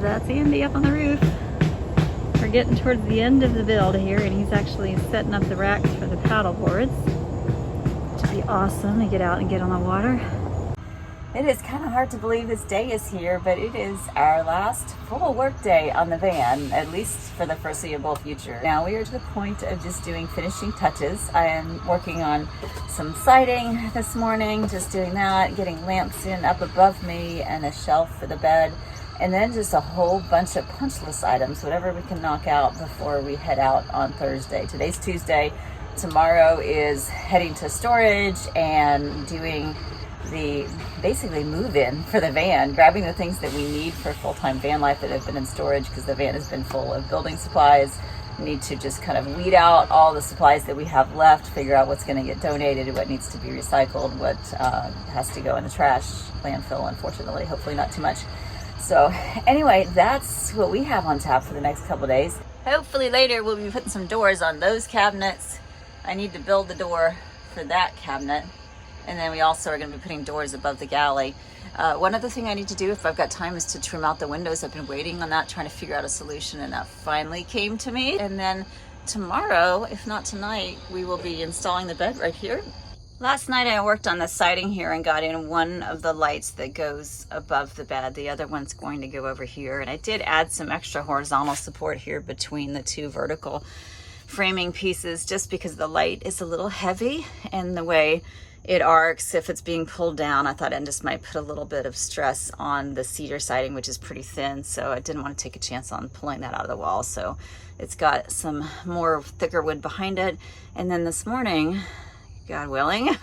that's Andy up on the roof. We're getting towards the end of the build here, and he's actually setting up the racks for the paddle boards. It should be awesome to get out and get on the water. It is kind of hard to believe this day is here, but it is our last full work day on the van, at least for the foreseeable future. Now we are to the point of just doing finishing touches. I am working on some siding this morning, just doing that, getting lamps in up above me and a shelf for the bed, and then just a whole bunch of punch list items, whatever we can knock out before we head out on Thursday. Today's Tuesday. Tomorrow is heading to storage and doing the basically move-in for the van, grabbing the things that we need for full-time van life that have been in storage because the van has been full of building supplies. We need to just kind of weed out all the supplies that we have left, figure out what's going to get donated, what needs to be recycled, what has to go in the trash landfill, unfortunately, hopefully not too much. So anyway, that's what we have on tap for the next couple days. Hopefully later we'll be putting some doors on those cabinets. I need to build the door for that cabinet. And then we also are going to be putting doors above the galley. One other thing I need to do, if I've got time, is to trim out the windows. I've been waiting on that, trying to figure out a solution, and that finally came to me. And then tomorrow, if not tonight, we will be installing the bed right here. Last night I worked on the siding here and got in one of the lights that goes above the bed. The other one's going to go over here. And I did add some extra horizontal support here between the two vertical framing pieces, just because the light is a little heavy, and the way it arcs if it's being pulled down, I thought it just might put a little bit of stress on the cedar siding, which is pretty thin, so I didn't want to take a chance on pulling that out of the wall. So it's got some more thicker wood behind it. And then this morning, God willing,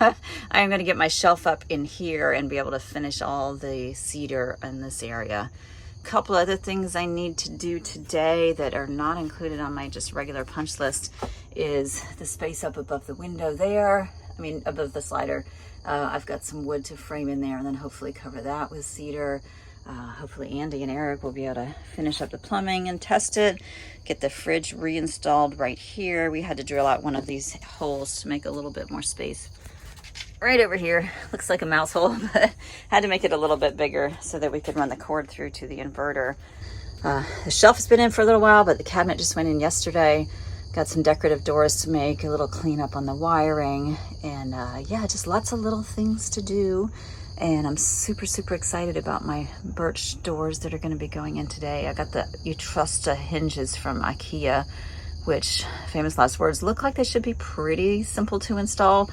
I'm going to get my shelf up in here and be able to finish all the cedar in this area. A couple other things I need to do today that are not included on my just regular punch list is the space up above the window there. Above the slider. I've got some wood to frame in there and then hopefully cover that with cedar. Hopefully Andy and Eric will be able to finish up the plumbing and test it. Get the fridge reinstalled right here. We had to drill out one of these holes to make a little bit more space. Right over here. Looks like a mouse hole, but had to make it a little bit bigger so that we could run the cord through to the inverter. The shelf has been in for a little while, but the cabinet just went in yesterday. Got some decorative doors to make, a little cleanup on the wiring, and yeah, just lots of little things to do. And I'm super, super excited about my birch doors that are going to be going in today. I got the 𝘼𝙗𝙗 hinges from IKEA, which, famous last words, look like they should be pretty simple to install.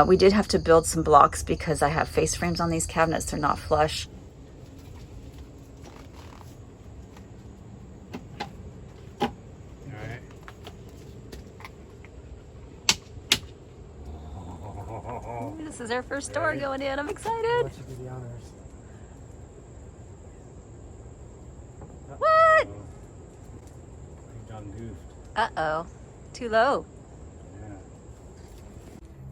We did have to build some blocks because I have face frames on these cabinets. They're not flush. This is our first door going in. I'm excited. What? Uh-oh. Too low. Yeah.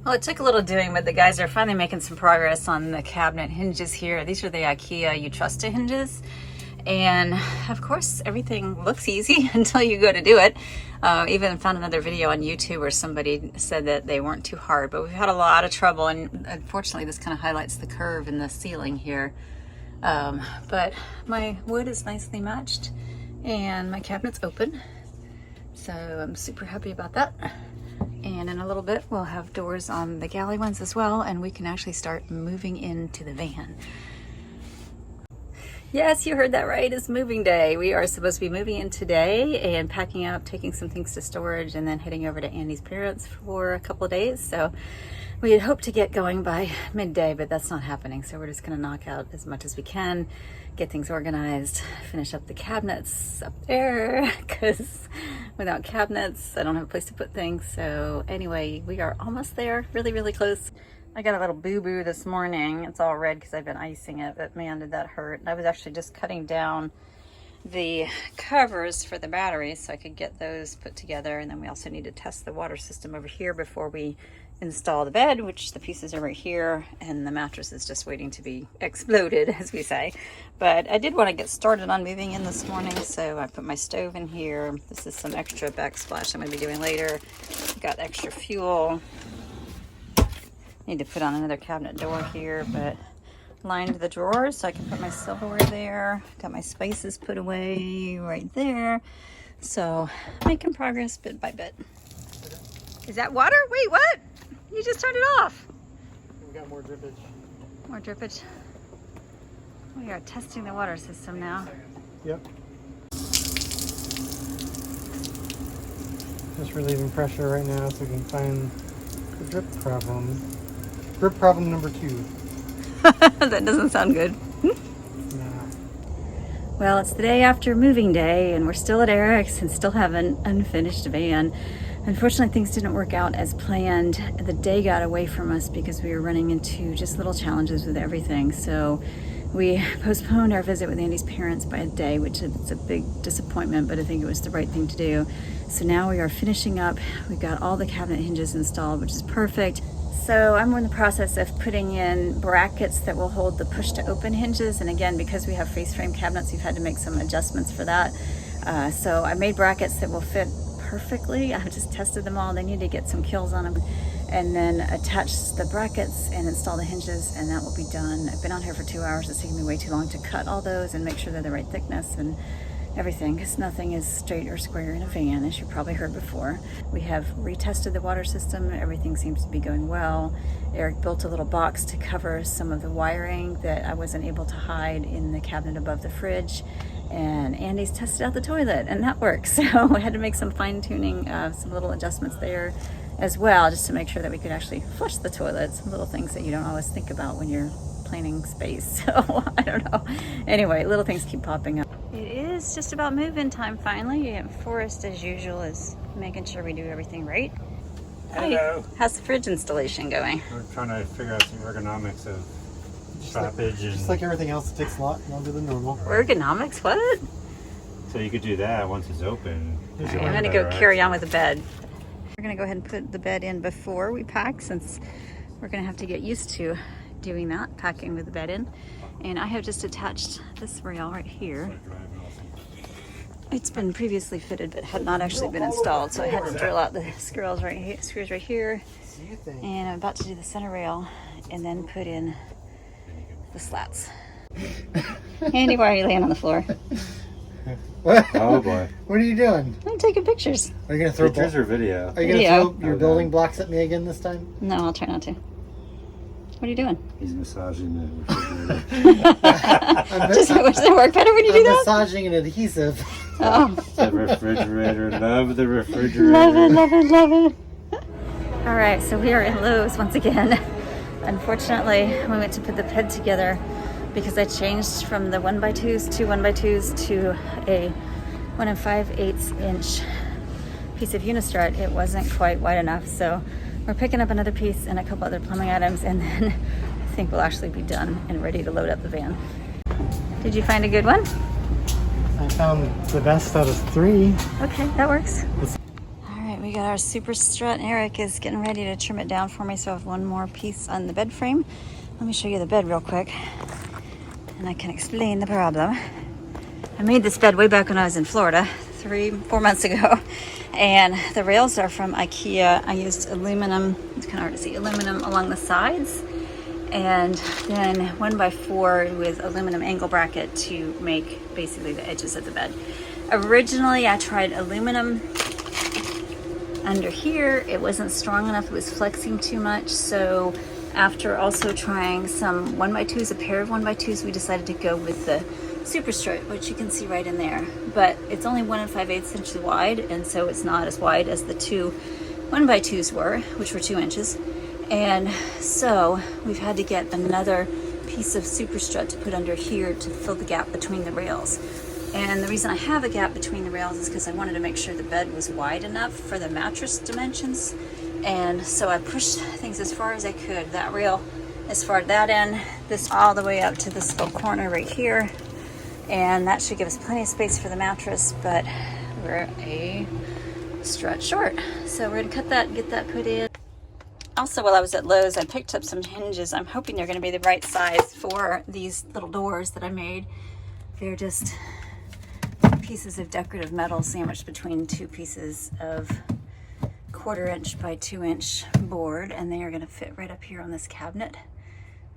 Well, it took a little doing, but the guys are finally making some progress on the cabinet hinges here. These are the IKEA 𝘼𝙗𝙗 hinges. And of course, everything looks easy until you go to do it. Even found another video on YouTube where somebody said that they weren't too hard, but we've had a lot of trouble. And unfortunately, this kind of highlights the curve in the ceiling here. But my wood is nicely matched and my cabinet's open. So I'm super happy about that. And in a little bit, we'll have doors on the galley ones as well, and we can actually start moving into the van. Yes, you heard that right. It's moving day. We are supposed to be moving in today and packing up, taking some things to storage, and then heading over to Andy's parents for a couple of days. So we had hoped to get going by midday, but that's not happening. So we're just going to knock out as much as we can, get things organized, finish up the cabinets up there, because without cabinets, I don't have a place to put things. So anyway, we are almost there, really, really close. I got a little boo-boo this morning. It's all red because I've been icing it, but man, did that hurt. I was actually just cutting down the covers for the batteries so I could get those put together. And then we also need to test the water system over here before we install the bed, which the pieces are right here, and the mattress is just waiting to be exploded, as we say. But I did want to get started on moving in this morning, so I put my stove in here. This is some extra backsplash I'm going to be doing later. Got extra fuel. Need to put on another cabinet door here, but lined the drawers so I can put my silverware there. Got my spices put away right there. So making progress bit by bit. Is that water? Wait, what? You just turned it off. We got more drippage. More drippage. We are testing the water system now. Yep. Just relieving pressure right now so we can find the drip problem. Drip problem number 2. That doesn't sound good. Nah. Well, it's the day after moving day and we're still at Eric's and still have an unfinished van. Unfortunately, things didn't work out as planned. The day got away from us because we were running into just little challenges with everything. So we postponed our visit with Andy's parents by a day, which is a big disappointment, but I think it was the right thing to do. So now we are finishing up. We've got all the cabinet hinges installed, which is perfect. So I'm in the process of putting in brackets that will hold the push to open hinges. And again, because we have face frame cabinets, we've had to make some adjustments for that. So I made brackets that will fit perfectly. I've just tested them all. They need to get some kills on them. And then attach the brackets and install the hinges, and that will be done. I've been out here for 2 hours. It's taking me way too long to cut all those and make sure they're the right thickness and everything, because nothing is straight or square in a van, as you probably heard before. We have retested the water system. Everything seems to be going well. Eric built a little box to cover some of the wiring that I wasn't able to hide in the cabinet above the fridge. And Andy's tested out the toilet, and that works. So I had to make some fine-tuning, some little adjustments there as well, just to make sure that we could actually flush the toilet. Some little things that you don't always think about when you're planning space. So I don't know. Anyway, little things keep popping up. It is just about move-in time finally. And Forrest, as usual, is making sure we do everything right. Hello. Hi. How's the fridge installation going? We're trying to figure out some ergonomics of stoppage Just like everything else, it takes a lot longer than normal. Ergonomics? What? So you could do that once it's open. All right, I'm gonna go carry on with the bed. We're gonna go ahead and put the bed in before we pack, since we're gonna have to get used to doing that, packing with the bed in. And I have just attached this rail right here. It's been previously fitted but had not actually been installed, so I had to drill out the screws right here. And I'm about to do the center rail and then put in the slats. Andy, why are you laying on the floor? What? Oh boy. What are you doing? I'm taking pictures. Are you gonna throw Pictures or video? Are you gonna Video. throw your building blocks at me again this time? No, I'll try not to. What are you doing? He's massaging the refrigerator. Does it work better when you do that? Massaging an adhesive. Oh. The refrigerator. Love the refrigerator. Love it, love it, love it. All right, so we are in Lowe's once again. Unfortunately, we went to put the bed together because I changed from the 1x2s to 1x2s to a 1 5/8 inch piece of unistrut. It wasn't quite wide enough, so we're picking up another piece and a couple other plumbing items, and then I think we'll actually be done and ready to load up the van. Did you find a good one? I found the best out of 3. Okay, that works. All right, we got our super strut. Eric is getting ready to trim it down for me, so I have one more piece on the bed frame. Let me show you the bed real quick, and I can explain the problem. I made this bed way back when I was in Florida, 3-4 months ago, and the rails are from IKEA. I used aluminum, it's kind of hard to see, aluminum along the sides, and then 1x4 with aluminum angle bracket to make basically the edges of the bed. Originally, I tried aluminum under here. It wasn't strong enough, it was flexing too much, so after also trying some 1x2s, a pair of 1x2s, we decided to go with the super strut, which you can see right in there. But it's only 1 5/8 inches wide, and so it's not as wide as the 2 1x2s were, which were 2 inches. And so we've had to get another piece of super strut to put under here to fill the gap between the rails. And the reason I have a gap between the rails is because I wanted to make sure the bed was wide enough for the mattress dimensions. And so I pushed things as far as I could. That rail as far as that end, this all the way up to this little corner right here. And that should give us plenty of space for the mattress, but we're a strut short. So we're gonna cut that and get that put in. Also, while I was at Lowe's, I picked up some hinges. I'm hoping they're gonna be the right size for these little doors that I made. They're just pieces of decorative metal sandwiched between 2 pieces of 1/4 inch by 2 inch board, and they are going to fit right up here on this cabinet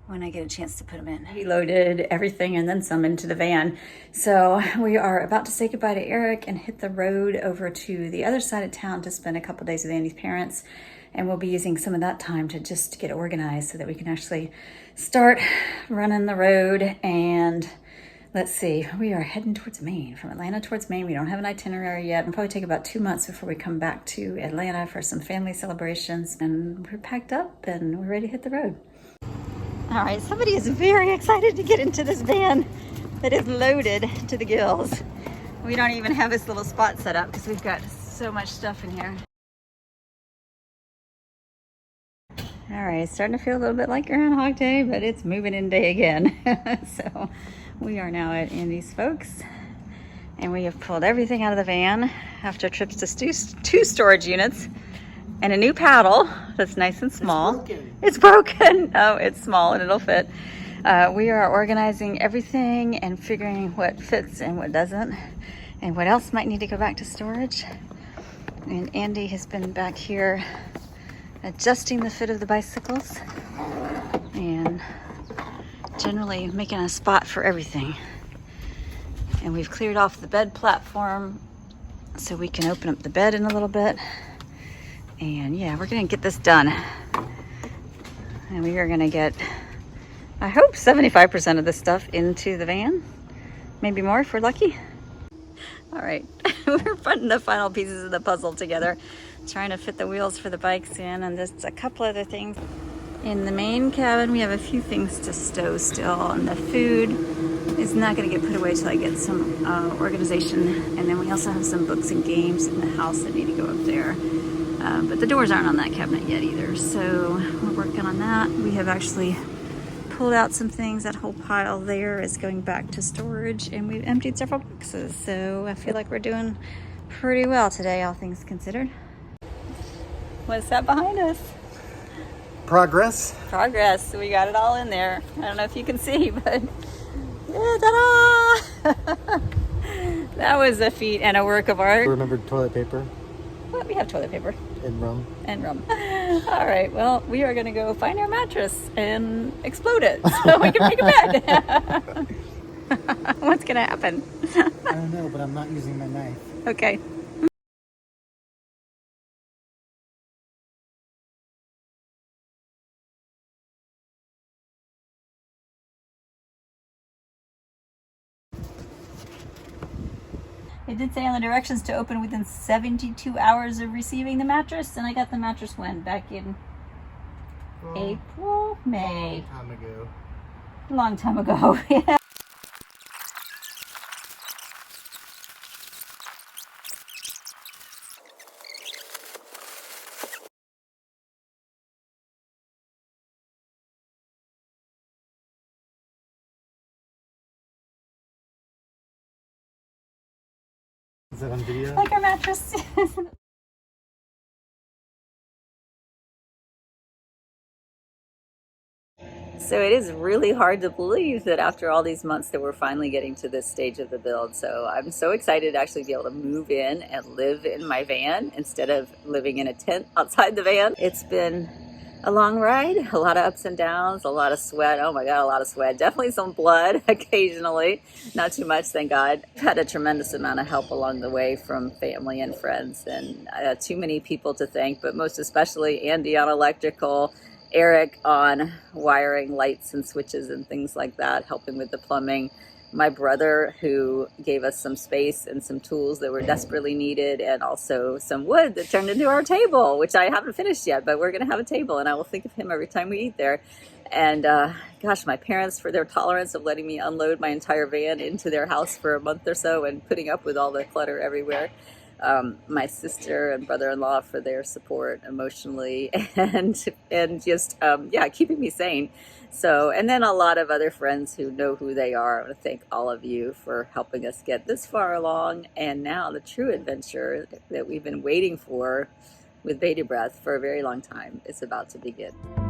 when I get a chance to put them in. We loaded everything and then some into the van. So we are about to say goodbye to Eric and hit the road over to the other side of town to spend a couple days with Andy's parents. And we'll be using some of that time to just get organized so that we can actually start running the road. And let's see, we are heading towards Maine, from Atlanta towards Maine. We don't have an itinerary yet. It'll probably take about 2 months before we come back to Atlanta for some family celebrations. And we're packed up and we're ready to hit the road. All right, somebody is very excited to get into this van that is loaded to the gills. We don't even have this little spot set up because we've got so much stuff in here. All right, it's starting to feel a little bit like Groundhog Day, but it's moving in day again. So we are now at Andy's folks, and we have pulled everything out of the van after trips to two storage units and a new paddle that's nice and small. It's broken. Oh, it's small and it'll fit. We are organizing everything and figuring what fits and what doesn't, and what else might need to go back to storage. And Andy has been back here adjusting the fit of the bicycles and generally making a spot for everything. And we've cleared off the bed platform so we can open up the bed in a little bit. And yeah, we're gonna get this done. And we are gonna get, I hope, 75% of this stuff into the van. Maybe more if we're lucky. All right, we're putting the final pieces of the puzzle together, trying to fit the wheels for the bikes in, and just a couple other things. In the main cabin, we have a few things to stow still, and the food is not gonna get put away till I get some organization. And then we also have some books and games in the house that need to go up there. But the doors aren't on that cabinet yet either, so we're working on that. We have actually pulled out some things. That whole pile there is going back to storage, and we've emptied several boxes, so I feel like we're doing pretty well today, all things considered. What's that behind us? Progress. Progress. We got it all in there. I don't know if you can see, but yeah, ta-da! That was a feat and a work of art. Remembered toilet paper. Well, we have toilet paper. And rum. And rum. All right, well, we are gonna go find our mattress and explode it so we can make a bed. What's gonna happen? I don't know, but I'm not using my knife. Okay. It did say on the directions to open within 72 hours of receiving the mattress, and I got the mattress when? Back in April? May. Time ago. A long time ago. Yeah. Is that on video? Like our mattress. So it is really hard to believe that after all these months that we're finally getting to this stage of the build. So I'm so excited to actually be able to move in and live in my van instead of living in a tent outside the van. It's been a long ride, a lot of ups and downs, a lot of sweat. Oh my God, a lot of sweat. Definitely some blood occasionally. Not too much, thank God. I've had a tremendous amount of help along the way from family and friends, and too many people to thank, but most especially Andy on electrical, Eric on wiring lights and switches and things like that, helping with the plumbing. My brother, who gave us some space and some tools that were desperately needed, and also some wood that turned into our table, which I haven't finished yet, but we're gonna have a table, and I will think of him every time we eat there. And gosh, my parents, for their tolerance of letting me unload my entire van into their house for a month or so and putting up with all the clutter everywhere. My sister and brother-in-law for their support emotionally and just yeah, keeping me sane. So, and then a lot of other friends who know who they are. I want to thank all of you for helping us get this far along, and now the true adventure that we've been waiting for with bated breath for a very long time is about to begin.